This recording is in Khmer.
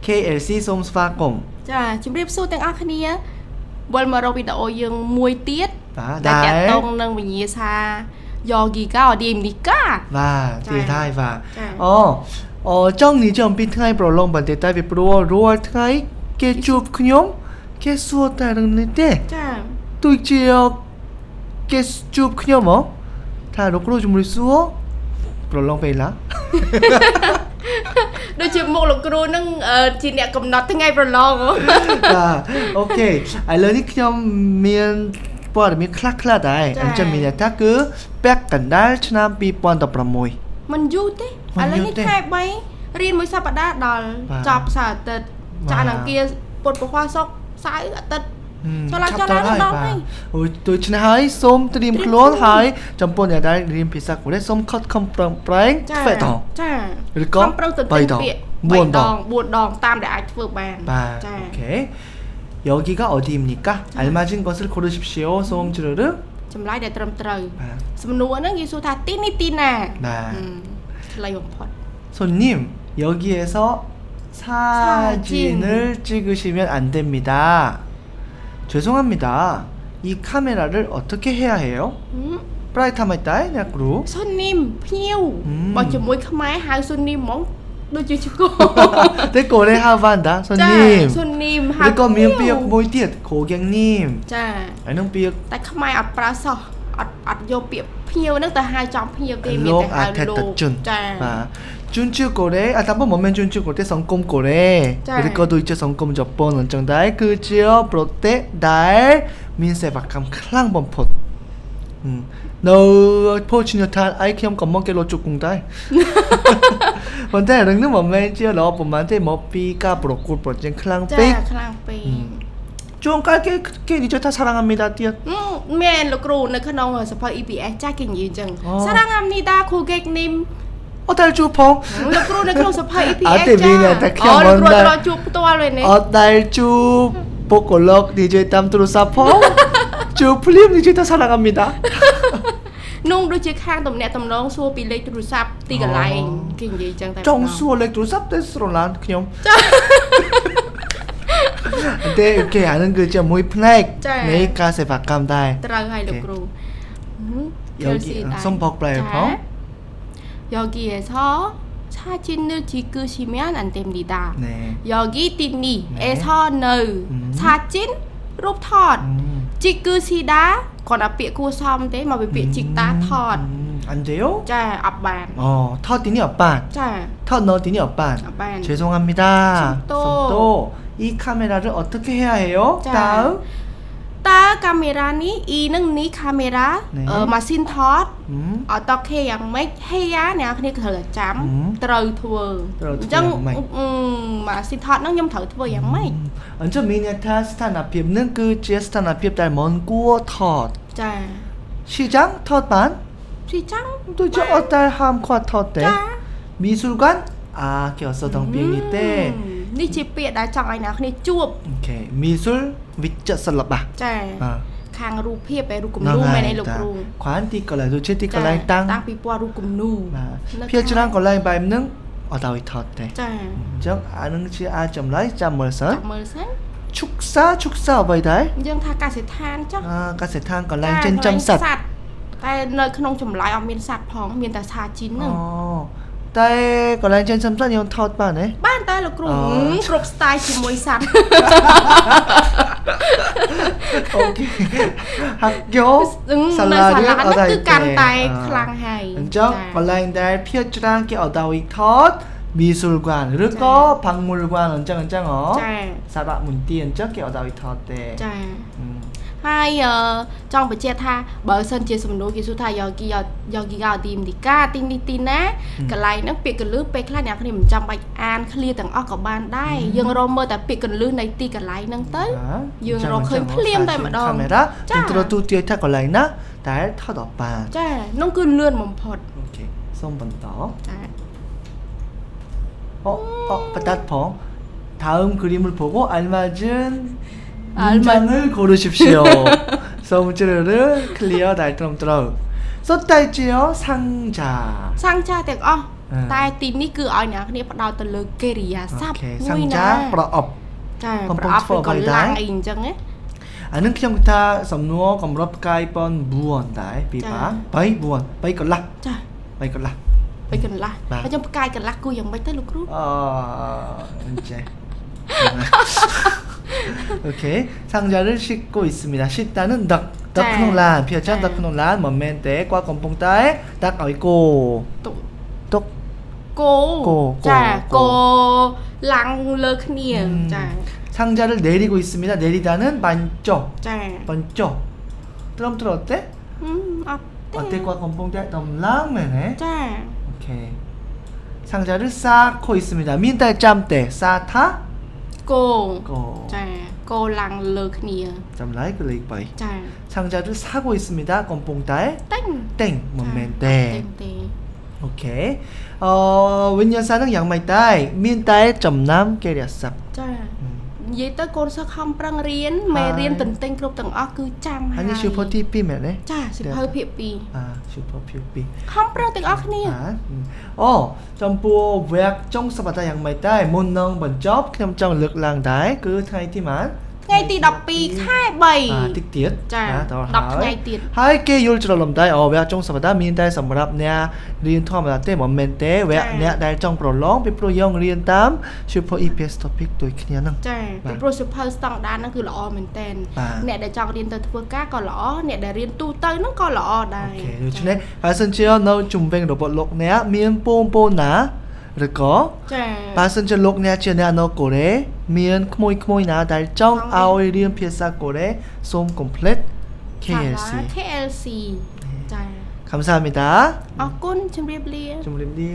KLC សូមស្វាគមន៍ ចាជំរាបសួរទាំងអស់គ្នាវិលមករកវីដេអូយើងមួយទៀត បាទ ដែល ដែរ តាក់ទងនឹងវិញ្ញាសា Yogica Odimnika បាទ ចា៎ ទីថៃបាទ ចា៎ ចង់និយាយអំពីថ្ងៃប្រឡងបន្តិចតែពីព្រោះរាល់ថ្ងៃគេជួបខ្ញុំគេសួរតែរឿងនេះទេ ចា ដូចជាគេជួបខ្ញុំហ៎ថាលោកគ្រូជំរាបសួរប្រឡងពេលណា ដូចជាមុខលោកគ្រូនឹងជាអ្នកកំណត់ថ្ងៃប្រឡងហ៎ បាទអូខេឥឡូវនេះខ្ញុំមានព័ត៌មានខ្លះៗដែរ ចា៎ អញ្ចឹងមានន័យថាគឺពាក់កណ្ដាលឆ្នាំ2016 មិនយូរទេ មិន ឥឡូវ យូរ នេះ ទេ ថ្ងៃ3រៀនមួយសប្តាហ៍ដល់ បាទ ចប់សៅរ៍អាទិត្យ បាទ ចានអង្គារពុទ្ធពហុសុក្រសៅរ៍អាទិត្យ ចុះឡើង ឆាប់ ចុះឡើង ហើយ ដល់ បាទ ហើយ អូយដូច្នេះហើយសូមត្រៀម ត្រៀម ខ្លួន ខ្លួន ហើយចំពោះអ្នកដែលរៀនភាសាកូរ៉េសូមខិតខំប្រឹងប្រែង ចា ធ្វើត ចា ឬក៏ ខំប្រឹងទៅ 3 ទិញ ដង ពាក្យ 4 ដង 4ដងតាមដែលអាចធ្វើបាន បាទ ចា អូខេ여기가 어디입니까? 알맞은 것을 고르십시오. 소음 지르르. ចម្លើយដែលត្រឹមត្រូវ បាទ សំណួរហ្នឹងគេសួរថាទីនេះទីណា បាទ ខ្លីបំផុត 손님, 여기에서 사진을 찍으시면 안 됩니다. 죄송합니다. 이 카메라를 어떻게 해야 해요? 프라이타마이타이 나그루. សុននីមភ្ញៀវ បើជាមួយខ្មែរហៅសុននីមហ្មងដូចជាឆ្កោ 데꼬레 하반다 ចា 손님. សុននីមហៅ 그리고 미역비역 모이티엇 고객님. ចា 아는 비역 តែខ្មែរអត់ប្រើសោះអត់យកពាក្យភ្ញៀវហ្នឹងទៅហៅចំភ្ញៀវទេមាន 록 តែហៅលោក 아테타준. ចា 준추 고래 담보 뭐면 준추 고래 성꼼 고래 자. 그리고 또 이제 성꼼 접본 원정달 그지어 프로테 달 민세 박감 클랑 범포 너 포치뉴탄 아이키엄 겁먹게로 쭉궁달 원래 릉는 뭐면 지어 너 봄한테 머삐가 브로콜 프로젝트 클랑 ចា 삐 ខ្លាំងពេក 좀 깔게 그게 이제 다 사랑합니다 띠어 មានលោកគ្រូនៅក្នុងសភៅ EPS ចាស់គេនិយាយអញ្ចឹង អូ សារងាមនីតាគ្រូកេកនីម 어달 주펑 លោកគ្រូនៅក្នុងសភៅ EPS អត់ទេមានតែខ្ញុំ លោកគ្រូ មិនដែរ ត្រូវជួបផ្ទាល់វិញនេះ 어달 주 보콜럭 DJ 땀 뚜루사펑 주 플립 DJ 다 사랑합니다 នោះដូចជាខាងតំណាក់តំណងសួរពីលេខទូរស័ព្ទទីកន្លែងគេនិយាយអញ្ចឹងតែ 정수 원래 뚜루삽 됐으로란 그냥 근데 이렇게 아는 그저 모이 플렉 자. 메이카세 박감달 ត្រូវហើយលោកគ្រូ 여기 손벅 브라이퍼 여기에서 사진을 찍으시면 안 됩니다. 네 여기 띠니에서는 사진รูปថត 찍으시다 គាត់អាពាក្យគួរសមទេមកពីពាក្យ 찍다 ថត 안 돼요? ចាអត់បាន 터디니 오빠 ចា 터 너디니 오빠 អត់បាន 죄송합니다 손도. 손도 이 카메라를 어떻게 해야 해요? 자. 다음 តើកាមេរ៉ានេះ E នឹងនេះកាមេរ៉ា ណែ ម៉ាស៊ីនថតអត់តខេយ៉ាងម៉េចហេយ៉ាអ្នកគ្នាត្រូវតែចាំត្រូវធ្វើ ត្រូវធ្វើ អញ្ចឹង យ៉ាងម៉េច ម៉ាស៊ីនថតហ្នឹងខ្ញុំត្រូវធ្វើយ៉ាងម៉េច 언제 미니타 스타나피업는 그 지에 스타나피업 달먼 구워 텄 ចា 시장 텄반 ស៊ីចាំ 또 이제 어달 함과 텄대 ចា 미술관 아 기었어 덩비행이 때 នេះជាពាក្យដែលចង់ឲ្យអ្នកគ្នាជួប 오케이 미술 위짜 설럽바 ចា 아 ខាងរូបភាពឯរូបគំនូមែនឯលោកគ្រូ 관티 걸라이 도체티 ចា 걸라이 តាំង 땅 ពីពណ៌រូបគំនូនៅ 피어주랑 걸라이 바임능 어다위 텄대 ចា 정 아능지 아점라이 ចាំ 짬멀선 មើលសិន 축사 어바이달 យើងថាកសិដ្ឋានចុះ 아 가세탕 ចា 걸라이 កន្លែង 젠점삿 សត្វតែនៅក្នុងចម្លើយអត់មានសត្វផងមានតែសាជីនហ្នឹង តែកន្លែងចិញ្ចឹមសត្វយើងថតបានទេ បានតែលោកគ្រូគ្រប់ style ជាមួយសត្វ អូខេ 학교 នៅសាលា 살라리 ហ្នឹងគឺ 어다이 កាន់តែខ្លាំងហើយ អញ្ចឹងកន្លែងដែលភាគច្រើនគេអត់ឲ្យថត 미술관 ឬក៏ 박물관 អញ្ចឹងហ៎ ចា សារៈមន្ទីរអញ្ចឹងគេអត់ឲ្យថតទេ ចាហើយចង់បញ្ជាក់ថាបើសិនជាសំណួរគេសួរថា Yogica Odimnika ទីនេះទីណាកន្លែងហ្នឹងពាក្យកន្លឹះពេលខ្លះអ្នកគ្នាមិនចាំបាច់អាន clear ទាំងអស់ក៏បានដែរយើងរកមើលតែពាក្យកន្លឹះនៃទីកន្លែងហ្នឹងទៅយើងរកឃើញភ្លាមតែម្ដង កាមេរ៉ាទីត្រទូទីថាកន្លែងណាដែលថតអត់បាន ចានោះគឺលឿនបំផុត អូខេសូមបន្ត ចា 빠따펑 다음 그림을 보고 알맞은 문장을 고르십시오. 소음찌르르 클리어 달트럼트럼 썼달지요 상자 សាំងចាទាំងអស់ តែទីនេះគឺឲ្យអ្នកគ្នាផ្ដោតទៅលើកិរិយាសព្ទ 상자ប្រអប់ ចាប្រអប់ឬក៏ឡាំងអីអញ្ចឹងណា អានឹងខ្ញុំថាសំណួរកម្រិតផ្កាយប៉ុន4ដែរពីបា3 4 3កន្លះ ចា 3កន្លះ 3កន្លះហើយខ្ញុំផ្កាយកន្លះគូយ៉ាងម៉េចទៅលោកគ្រូ អញ្ចេះ 오케이 상자를 싣고 있습니다. 싣다는 닭ក្នុងឡាន ភាគច្រើនដឹកក្នុងឡានមិនមែនទេគាត់កំពុងតែដឹកឲ្យគោ ទុក គោចាគោឡាំងលើគ្នាចា 상자를 내리고 있습니다. 내리다는 반쪽 ចា 반쪽ត្រឹមត្រូវទេ អត់ទេ អត់ទេគាត់កំពុងតែដំឡើងមែនទេ ចា 오케이 상자를 쌓고 있습니다. មានតែចាំទេសាថា គោ គោ ចាគោឡាំងលើគ្នា ចម្លើយគឺលេខ ចា 3 상자를 사고 있습니다.កំពុងតែ តែង តែងមិនមែនទេ តែងទេ អូខេវិញ្ញាសានឹងយ៉ាងម៉េចដែរមានតែចំណាំកិរិយាសព្ទ ចានិយាយទៅកូនសិស្សខំប្រឹងរៀនមេរៀនទន្ទិញគ្រប់ទាំងអស់គឺចាំហើយ នេះ superទី2មែនទេ ចាសិភៅភាគ super ភាគ 2ខំប្រឹងទាំងអស់គ្នា អូចំពោះវគ្គចុងសប្តាហ៍យ៉ាងម៉េចដែរមុននឹងបញ្ចប់ខ្ញុំចង់លើកឡើងដែរគឺថ្ងៃទីម៉ាន ថ្ងៃទី12ខែ3 តិចទៀត ចា ដល់ 10ថ្ងៃទៀត ហើយគេយល់ច្រឡំដែរវគ្គចុងសប្តាហ៍មានតែសម្រាប់អ្នករៀនធម្មតាទេមិនមែនទេវគ្គអ្នកដែលចង់ប្រឡងពីព្រោះយើងរៀនតាម super EPS topic ដូចគ្នាហ្នឹង ចាពីព្រោះសិភៅស្តង់ដារហ្នឹងគឺល្អមែនតើអ្នកដែលចង់រៀនទៅធ្វើការក៏ល្អអ្នកដែលរៀនទូទៅហ្នឹងក៏ល្អដែរ អូខេដូច្នេះហើយសិនជានៅជំវិញរបស់លោកអ្នកមានពងពោណាឬក៏ ចា បើសិនជាលោកអ្នកជាអ្នកនៅកូរ៉េមានក្មួយណាដែលចង់ឲ្យរៀនភាសាកូរ៉េសូម complete KLC ចា 감사합니다 អរគុណជម្រាបលា ជំរាបលា